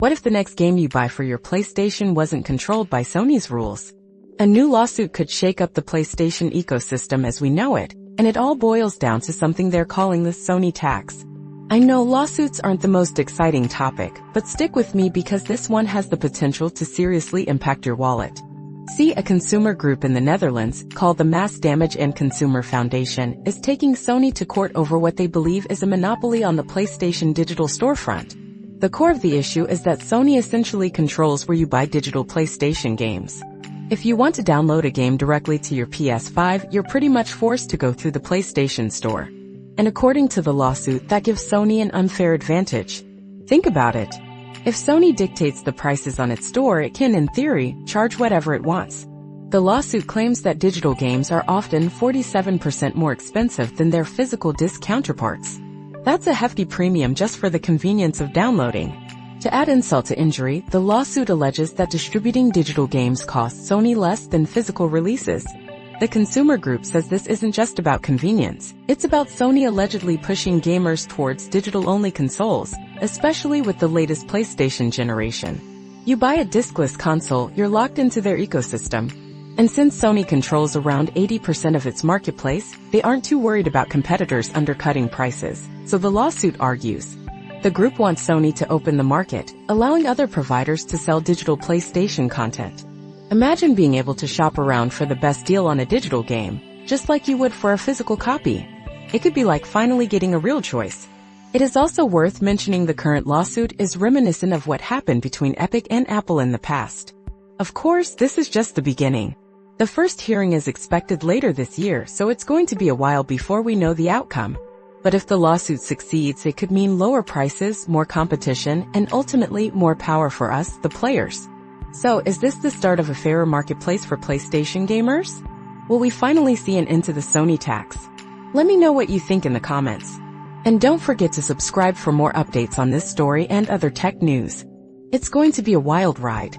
What if the next game you buy for your PlayStation wasn't controlled by Sony's rules? A new lawsuit could shake up the PlayStation ecosystem as we know it, and it all boils down to something they're calling the Sony Tax. I know lawsuits aren't the most exciting topic, but stick with me because this one has the potential to seriously impact your wallet. See, a consumer group in the Netherlands, called the Mass Damage and Consumer Foundation, is taking Sony to court over what they believe is a monopoly on the PlayStation digital storefront. The core of the issue is that Sony essentially controls where you buy digital PlayStation games. If you want to download a game directly to your PS5, you're pretty much forced to go through the PlayStation Store. And according to the lawsuit, that gives Sony an unfair advantage. Think about it. If Sony dictates the prices on its store, it can, in theory, charge whatever it wants. The lawsuit claims that digital games are often 47% more expensive than their physical disc counterparts. That's a hefty premium just for the convenience of downloading. To add insult to injury, the lawsuit alleges that distributing digital games costs Sony less than physical releases. The consumer group says this isn't just about convenience, it's about Sony allegedly pushing gamers towards digital-only consoles, especially with the latest PlayStation generation. You buy a discless console, you're locked into their ecosystem. And since Sony controls around 80% of its marketplace, they aren't too worried about competitors undercutting prices, so the lawsuit argues. The group wants Sony to open the market, allowing other providers to sell digital PlayStation content. Imagine being able to shop around for the best deal on a digital game, just like you would for a physical copy. It could be like finally getting a real choice. It is also worth mentioning the current lawsuit is reminiscent of what happened between Epic and Apple in the past. Of course, this is just the beginning. The first hearing is expected later this year, so it's going to be a while before we know the outcome. But if the lawsuit succeeds, it could mean lower prices, more competition, and ultimately more power for us, the players. So, is this the start of a fairer marketplace for PlayStation gamers? Will we finally see an end to the Sony tax? Let me know what you think in the comments. And don't forget to subscribe for more updates on this story and other tech news. It's going to be a wild ride.